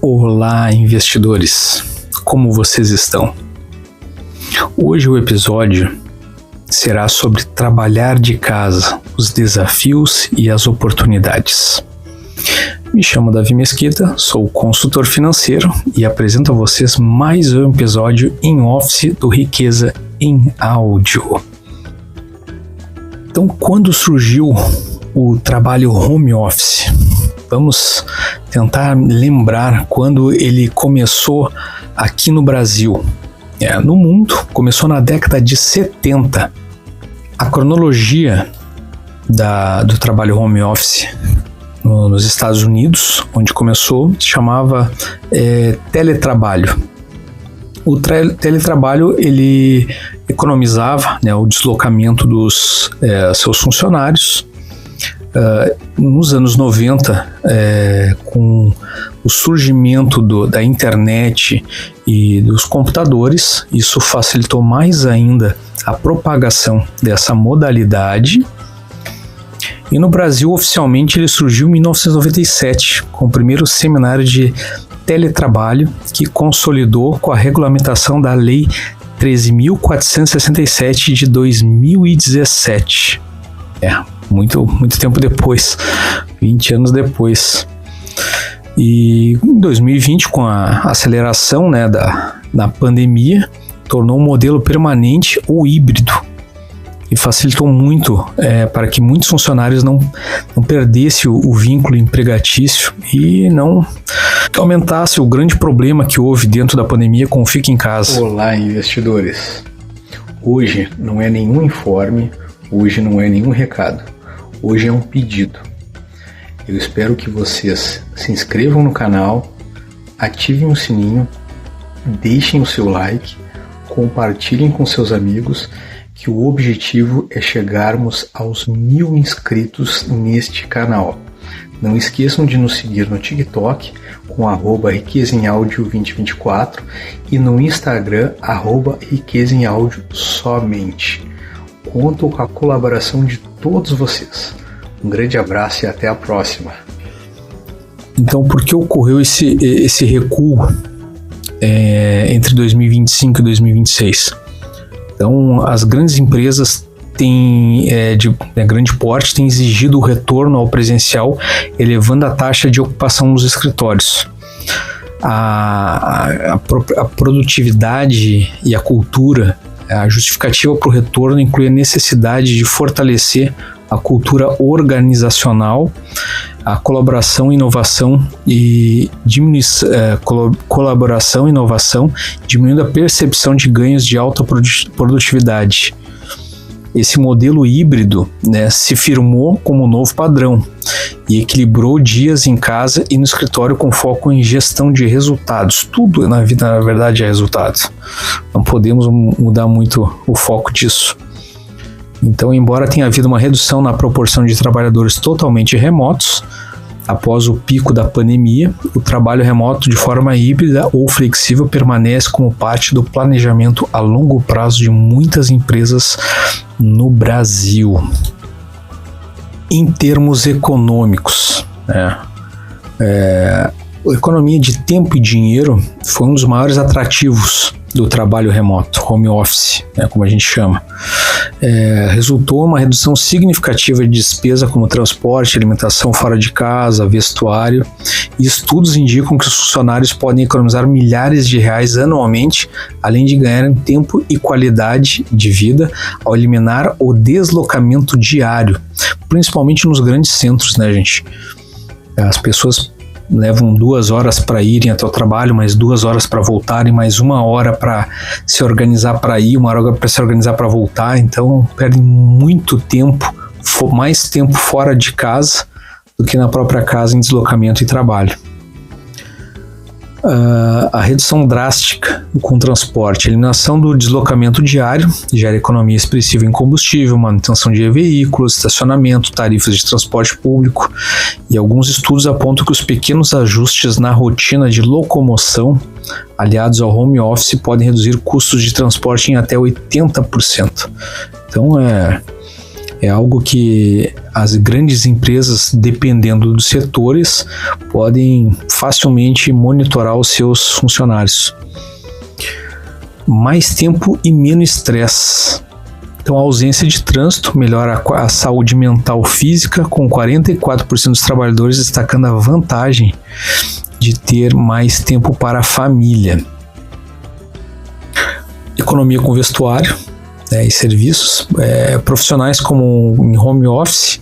Olá, investidores! Como vocês estão? Hoje o episódio será sobre trabalhar de casa, os desafios e as oportunidades. Me chamo Davi Mesquita, sou consultor financeiro e apresento a vocês mais um episódio em office do Riqueza em Áudio. Então, quando surgiu o trabalho home office? Vamos tentar lembrar quando ele começou aqui no Brasil. No mundo, começou na década de 70. A cronologia do trabalho home office nos Estados Unidos, onde começou, se chamava teletrabalho. O teletrabalho ele economizava o deslocamento dos seus funcionários. Nos anos 90, com o surgimento da internet e dos computadores, isso facilitou mais ainda a propagação dessa modalidade. E no Brasil, oficialmente, ele surgiu em 1997, com o primeiro seminário de teletrabalho, que consolidou com a regulamentação da Lei 13.467 de 2017. Muito tempo depois, 20 anos depois. E em 2020, com a aceleração da pandemia, tornou um modelo permanente ou híbrido e facilitou muito para que muitos funcionários não perdessem o vínculo empregatício e não aumentasse o grande problema que houve dentro da pandemia com o Fique em Casa. Olá, investidores! Hoje não é nenhum informe, hoje não é nenhum recado. Hoje é um pedido. Eu espero que vocês se inscrevam no canal, ativem o sininho, deixem o seu like, compartilhem com seus amigos, que o objetivo é chegarmos aos 1000 inscritos neste canal. Não esqueçam de nos seguir no TikTok com @riquezaemaudio2024 e no Instagram @riquezaemaudio somente. Conto com a colaboração de todos vocês. Um grande abraço e até a próxima. Então, por que ocorreu esse recuo entre 2025 e 2026? Então, as grandes empresas de grande porte têm exigido o retorno ao presencial, elevando a taxa de ocupação nos escritórios. A produtividade e a cultura, a justificativa para o retorno inclui a necessidade de fortalecer a cultura organizacional, a colaboração e inovação diminuindo a percepção de ganhos de alta produtividade. Esse modelo híbrido se firmou como novo padrão e equilibrou dias em casa e no escritório com foco em gestão de resultados. Tudo na vida, na verdade, é resultado. Não podemos mudar muito o foco disso. Então, embora tenha havido uma redução na proporção de trabalhadores totalmente remotos, após o pico da pandemia, o trabalho remoto de forma híbrida ou flexível permanece como parte do planejamento a longo prazo de muitas empresas no Brasil. Em termos econômicos, a economia de tempo e dinheiro foi um dos maiores atrativos do trabalho remoto, home office, como a gente chama. Resultou uma redução significativa de despesa como transporte, alimentação fora de casa, vestuário, e estudos indicam que os funcionários podem economizar milhares de reais anualmente, além de ganharem tempo e qualidade de vida ao eliminar o deslocamento diário, principalmente nos grandes centros, gente? As pessoas levam 2 horas para irem até o trabalho, mais 2 horas para voltarem, mais 1 hora para se organizar para ir, 1 hora para se organizar para voltar. Então perdem muito tempo, mais tempo fora de casa do que na própria casa em deslocamento e trabalho. A redução drástica com o transporte, eliminação do deslocamento diário, gera economia expressiva em combustível, manutenção de veículos, estacionamento, tarifas de transporte público, e alguns estudos apontam que os pequenos ajustes na rotina de locomoção, aliados ao home office, podem reduzir custos de transporte em até 80%. Então É algo que as grandes empresas, dependendo dos setores, podem facilmente monitorar os seus funcionários. Mais tempo e menos estresse. Então, a ausência de trânsito melhora a saúde mental física, com 44% dos trabalhadores destacando a vantagem de ter mais tempo para a família. Economia com vestuário, e serviços. Profissionais como em home office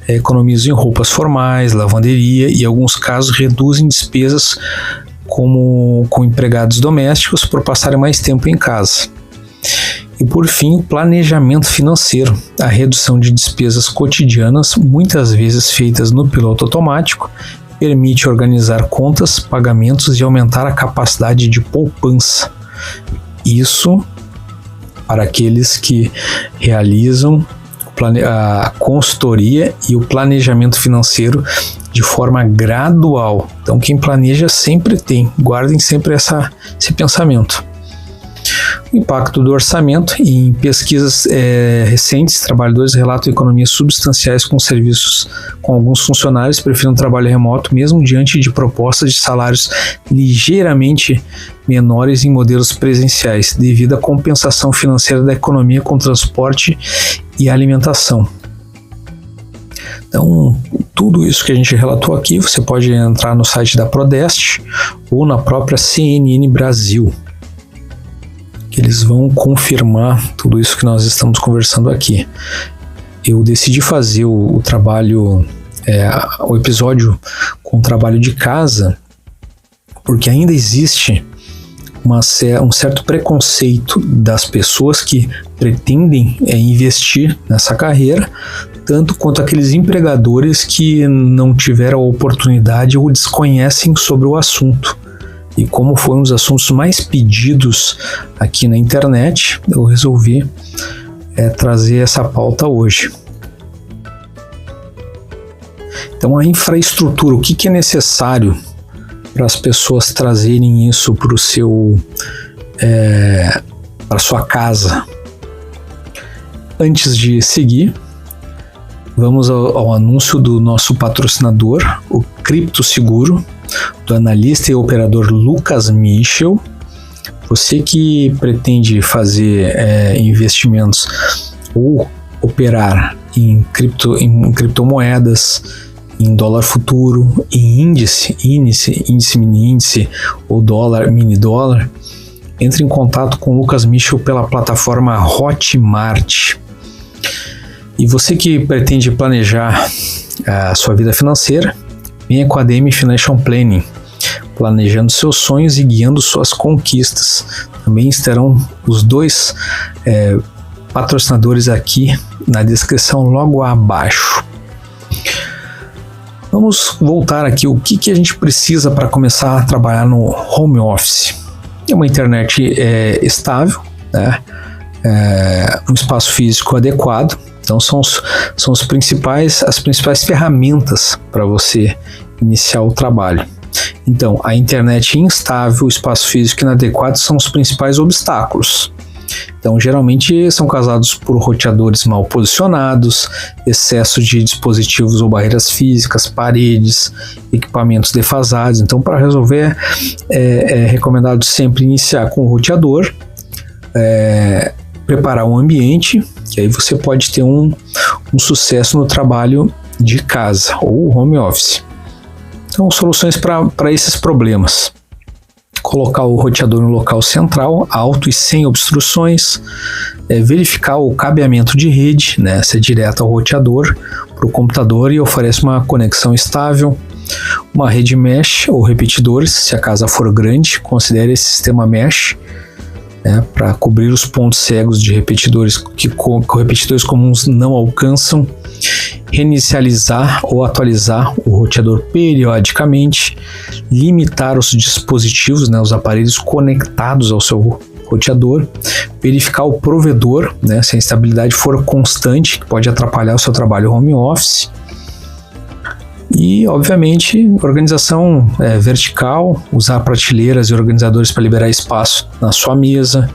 economizam em roupas formais, lavanderia e, em alguns casos, reduzem despesas como com empregados domésticos por passarem mais tempo em casa. E por fim, o planejamento financeiro, a redução de despesas cotidianas, muitas vezes feitas no piloto automático, permite organizar contas, pagamentos e aumentar a capacidade de poupança. Isso para aqueles que realizam a consultoria e o planejamento financeiro de forma gradual. Então, quem planeja sempre tem, guardem sempre esse pensamento. O impacto do orçamento. Em pesquisas recentes, trabalhadores relatam economias substanciais com serviços, com alguns funcionários preferindo trabalho remoto, mesmo diante de propostas de salários ligeiramente menores em modelos presenciais, devido à compensação financeira da economia com transporte e alimentação. Então, tudo isso que a gente relatou aqui, você pode entrar no site da Prodeste ou na própria CNN Brasil. Eles vão confirmar tudo isso que nós estamos conversando aqui. Eu decidi fazer o trabalho, o episódio com o trabalho de casa, porque ainda existe um certo preconceito das pessoas que pretendem investir nessa carreira, tanto quanto aqueles empregadores que não tiveram a oportunidade ou desconhecem sobre o assunto. E como foi um dos assuntos mais pedidos aqui na internet, eu resolvi trazer essa pauta hoje. Então, a infraestrutura, o que é necessário para as pessoas trazerem isso para a sua casa? Antes de seguir, vamos ao anúncio do nosso patrocinador, o Cripto Seguro, do analista e operador Lucas Michel. Você que pretende fazer investimentos ou operar em criptomoedas, em dólar futuro, em índice, mini índice ou dólar, mini dólar, entre em contato com o Lucas Michel pela plataforma Hotmart. E você que pretende planejar a sua vida financeira, venha com a DM Financial Planning, planejando seus sonhos e guiando suas conquistas. Também estarão os dois patrocinadores aqui na descrição logo abaixo. Vamos voltar aqui, o que a gente precisa para começar a trabalhar no home office? É uma internet estável, um espaço físico adequado. Então são as principais ferramentas para você iniciar o trabalho. Então, a internet instável, o espaço físico inadequado são os principais obstáculos. Então, geralmente são causados por roteadores mal posicionados, excesso de dispositivos ou barreiras físicas, paredes, equipamentos defasados. Então, para resolver, é recomendado sempre iniciar com o roteador, preparar um ambiente, que aí você pode ter um sucesso no trabalho de casa ou home office. Então, soluções para esses problemas: colocar o roteador no local central, alto e sem obstruções, verificar o cabeamento de rede, se é direto ao roteador para o computador e oferece uma conexão estável, uma rede mesh ou repetidores, se a casa for grande, considere esse sistema mesh, para cobrir os pontos cegos de repetidores que repetidores comuns não alcançam, reinicializar ou atualizar o roteador periodicamente, limitar os dispositivos, os aparelhos conectados ao seu roteador, verificar o provedor, se a instabilidade for constante, que pode atrapalhar o seu trabalho home office, E, obviamente, organização vertical, usar prateleiras e organizadores para liberar espaço na sua mesa,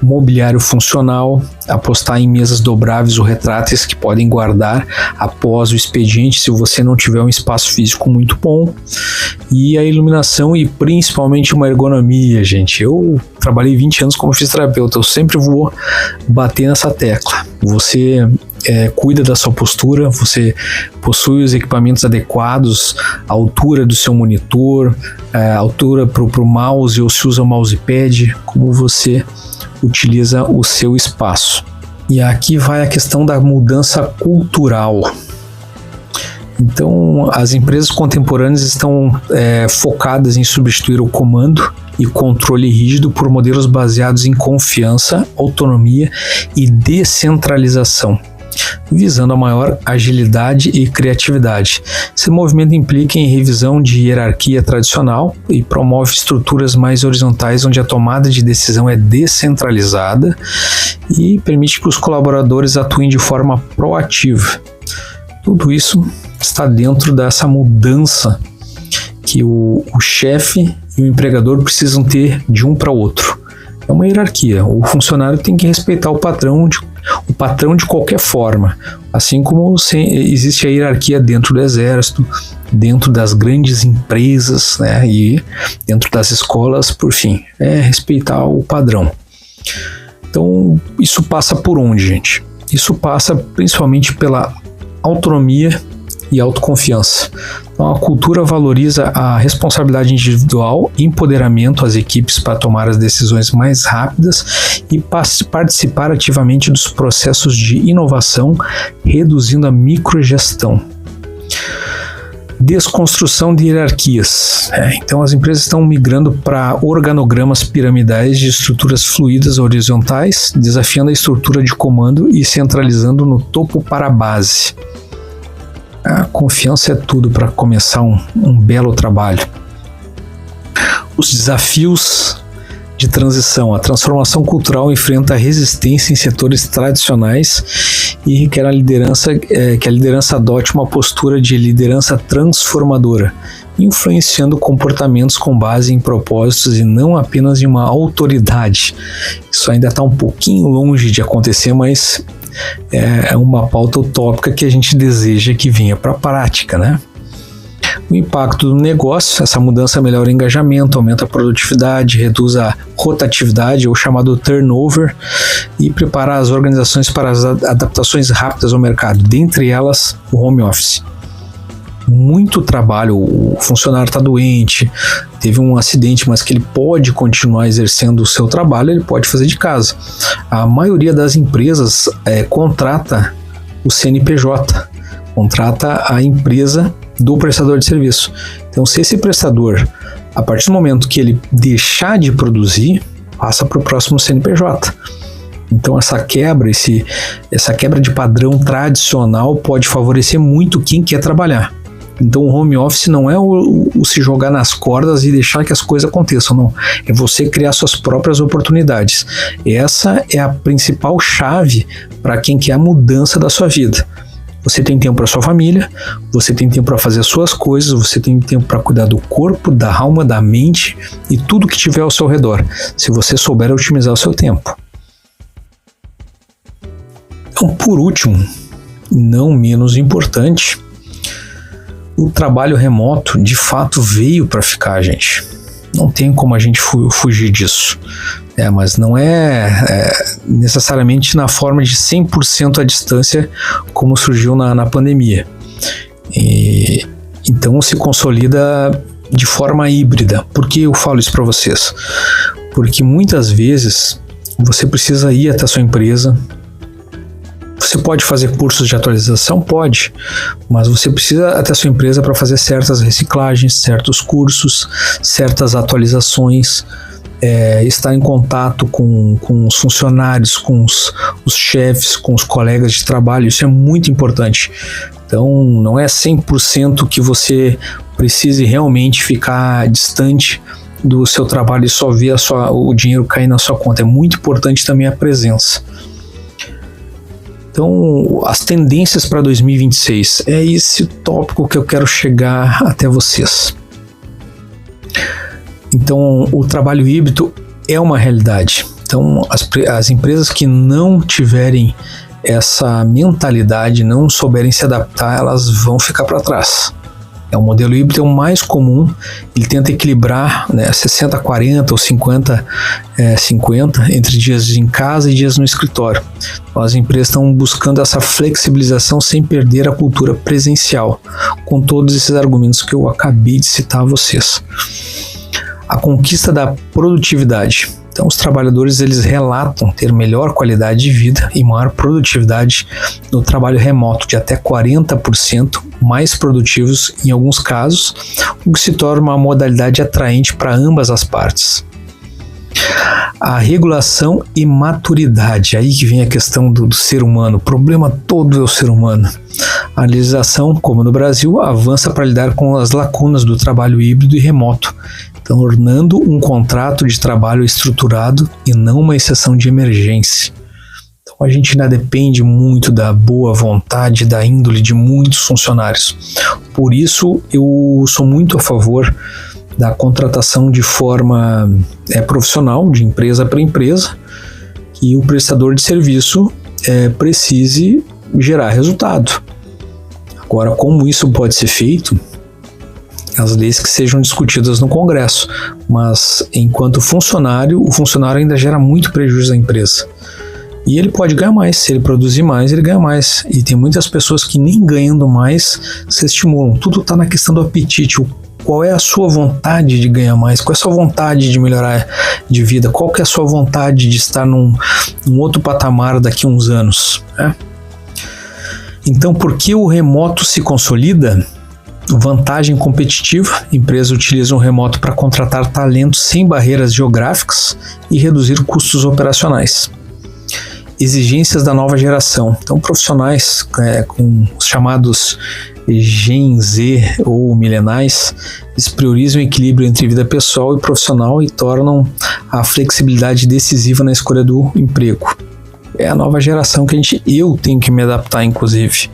mobiliário funcional, apostar em mesas dobráveis ou retráteis que podem guardar após o expediente se você não tiver um espaço físico muito bom, e a iluminação e principalmente uma ergonomia, gente. Eu trabalhei 20 anos como fisioterapeuta, eu sempre vou bater nessa tecla. Você cuida da sua postura, você possui os equipamentos adequados, a altura do seu monitor, a altura para o mouse, ou se usa o mousepad, como você utiliza o seu espaço. E aqui vai a questão da mudança cultural. Então, as empresas contemporâneas estão focadas em substituir o comando e controle rígido por modelos baseados em confiança, autonomia e descentralização, visando a maior agilidade e criatividade. Esse movimento implica em revisão de hierarquia tradicional e promove estruturas mais horizontais, onde a tomada de decisão é descentralizada e permite que os colaboradores atuem de forma proativa. Tudo isso está dentro dessa mudança que o chefe e o empregador precisam ter de um para o outro. É uma hierarquia. O funcionário tem que respeitar o patrão de qualquer forma, assim como existe a hierarquia dentro do exército, dentro das grandes empresas, né, e dentro das escolas, por fim, respeitar o padrão. Então, isso passa por onde, gente? Isso passa principalmente pela autonomia e autoconfiança. Então, a cultura valoriza a responsabilidade individual, empoderamento às equipes para tomar as decisões mais rápidas e participar ativamente dos processos de inovação, reduzindo a microgestão. Desconstrução de hierarquias. Então, as empresas estão migrando para organogramas piramidais de estruturas fluídas horizontais, desafiando a estrutura de comando e centralizando no topo para a base. A confiança é tudo para começar um belo trabalho. Os desafios de transição. A transformação cultural enfrenta a resistência em setores tradicionais e requer que a liderança adote uma postura de liderança transformadora, influenciando comportamentos com base em propósitos e não apenas em uma autoridade. Isso ainda está um pouquinho longe de acontecer, mas é uma pauta utópica que a gente deseja que venha para a prática, né? O impacto do negócio: essa mudança melhora o engajamento, aumenta a produtividade, reduz a rotatividade, ou chamado turnover, e prepara as organizações para as adaptações rápidas ao mercado, dentre elas o home office. Muito trabalho, o funcionário está doente, teve um acidente, mas que ele pode continuar exercendo o seu trabalho, ele pode fazer de casa. A maioria das empresas contrata o CNPJ, contrata a empresa do prestador de serviço. Então, se esse prestador, a partir do momento que ele deixar de produzir, passa para o próximo CNPJ. Então, essa quebra de padrão tradicional pode favorecer muito quem quer trabalhar. Então, o home office não é o se jogar nas cordas e deixar que as coisas aconteçam, não. É você criar suas próprias oportunidades. Essa é a principal chave para quem quer a mudança da sua vida. Você tem tempo para sua família, você tem tempo para fazer as suas coisas, você tem tempo para cuidar do corpo, da alma, da mente e tudo que tiver ao seu redor, se você souber otimizar o seu tempo. Então, por último, não menos importante, o trabalho remoto de fato veio para ficar, gente. Não tem como a gente fugir disso. Mas não é necessariamente na forma de 100% à distância como surgiu na pandemia. Então se consolida de forma híbrida. Por que eu falo isso para vocês? Porque muitas vezes você precisa ir até a sua empresa. Você pode fazer cursos de atualização? Pode, mas você precisa até a sua empresa para fazer certas reciclagens, certos cursos, certas atualizações, estar em contato com os funcionários, com os chefes, com os colegas de trabalho. Isso é muito importante. Então, não é 100% que você precise realmente ficar distante do seu trabalho e só ver o dinheiro cair na sua conta. É muito importante também a presença. Então, as tendências para 2026 é esse tópico que eu quero chegar até vocês. Então, o trabalho híbrido é uma realidade. Então, as empresas que não tiverem essa mentalidade, não souberem se adaptar, elas vão ficar para trás. O modelo híbrido é o mais comum, ele tenta equilibrar 60-40 ou 50-50 entre dias em casa e dias no escritório. Então, as empresas estão buscando essa flexibilização sem perder a cultura presencial, com todos esses argumentos que eu acabei de citar a vocês. A conquista da produtividade. Então, os trabalhadores eles relatam ter melhor qualidade de vida e maior produtividade no trabalho remoto, de até 40% mais produtivos em alguns casos, o que se torna uma modalidade atraente para ambas as partes. A regulação e maturidade, aí que vem a questão do ser humano, o problema todo é o ser humano. A legislação, como no Brasil, avança para lidar com as lacunas do trabalho híbrido e remoto, tornando um contrato de trabalho estruturado e não uma exceção de emergência. Então a gente ainda depende muito da boa vontade, da índole de muitos funcionários. Por isso eu sou muito a favor da contratação de forma profissional, de empresa para empresa, que o prestador de serviço precise gerar resultado. Agora, como isso pode ser feito? As leis que sejam discutidas no Congresso, mas enquanto funcionário, o funcionário ainda gera muito prejuízo à empresa. E ele pode ganhar mais, se ele produzir mais, ele ganha mais. E tem muitas pessoas que nem ganhando mais se estimulam. Tudo está na questão do apetite. Qual é a sua vontade de ganhar mais? Qual é a sua vontade de melhorar de vida? Qual que é a sua vontade de estar num outro patamar daqui a uns anos? Então, por que o remoto se consolida? Vantagem competitiva, empresas utilizam o remoto para contratar talentos sem barreiras geográficas e reduzir custos operacionais. Exigências da nova geração, então profissionais com os chamados Gen Z ou milenais, eles priorizam o equilíbrio entre vida pessoal e profissional e tornam a flexibilidade decisiva na escolha do emprego. É a nova geração que eu tenho que me adaptar, inclusive.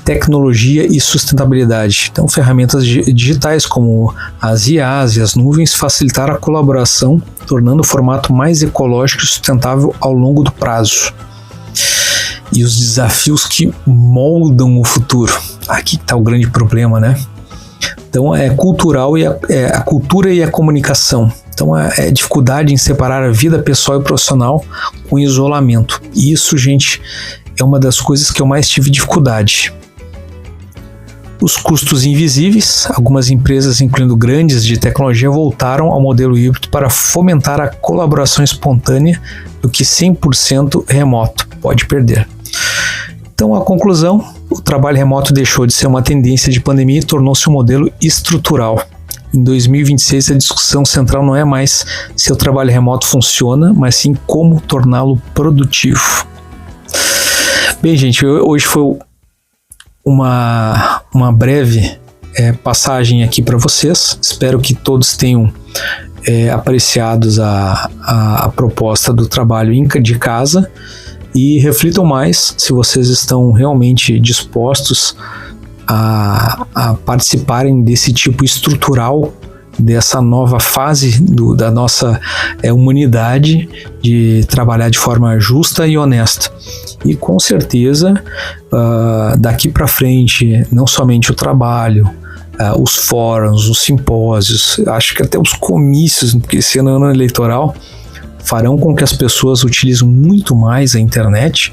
Tecnologia e sustentabilidade. Então, ferramentas digitais como as IAs e as nuvens facilitaram a colaboração, tornando o formato mais ecológico e sustentável ao longo do prazo. E os desafios que moldam o futuro. Aqui está o grande problema, né? Então, é cultural e a cultura e a comunicação. Então, é dificuldade em separar a vida pessoal e profissional com isolamento. E isso, gente, é uma das coisas que eu mais tive dificuldade. Os custos invisíveis. Algumas empresas, incluindo grandes de tecnologia, voltaram ao modelo híbrido para fomentar a colaboração espontânea do que 100% remoto pode perder. Então, a conclusão, o trabalho remoto deixou de ser uma tendência de pandemia e tornou-se um modelo estrutural. Em 2026, a discussão central não é mais se o trabalho remoto funciona, mas sim como torná-lo produtivo. Bem, gente, hoje foi uma breve passagem aqui para vocês. Espero que todos tenham apreciado a proposta do trabalho de casa e reflitam mais se vocês estão realmente dispostos a participarem desse tipo estrutural, dessa nova fase da nossa humanidade, de trabalhar de forma justa e honesta. E com certeza, daqui para frente, não somente o trabalho, os fóruns, os simpósios, acho que até os comícios, porque esse ano é ano eleitoral, farão com que as pessoas utilizem muito mais a internet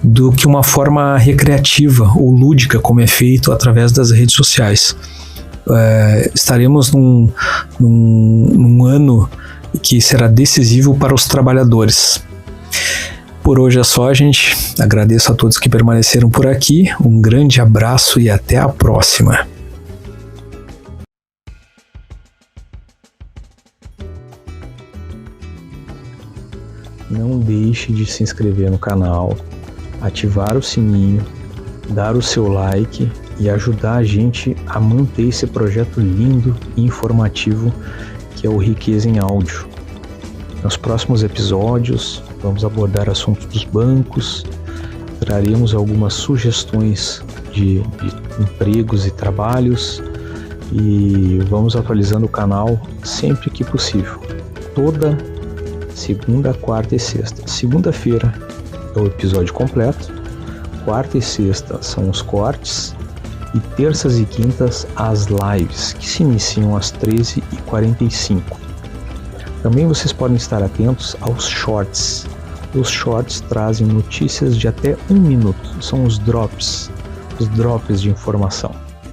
do que uma forma recreativa ou lúdica, como é feito através das redes sociais. Estaremos num ano que será decisivo para os trabalhadores. Por hoje é só, gente. Agradeço a todos que permaneceram por aqui. Um grande abraço e até a próxima. Não deixe de se inscrever no canal, ativar o sininho, dar o seu like e ajudar a gente a manter esse projeto lindo e informativo que é o Riqueza em Áudio. Nos próximos episódios, vamos abordar assuntos dos bancos, traremos algumas sugestões de empregos e trabalhos e vamos atualizando o canal sempre que possível. Toda segunda, quarta e sexta. Segunda-feira é o episódio completo, quarta e sexta são os cortes e terças e quintas as lives, que se iniciam às 13h45. Também vocês podem estar atentos aos shorts. Os shorts trazem notícias de até 1 minuto, são os drops de informação.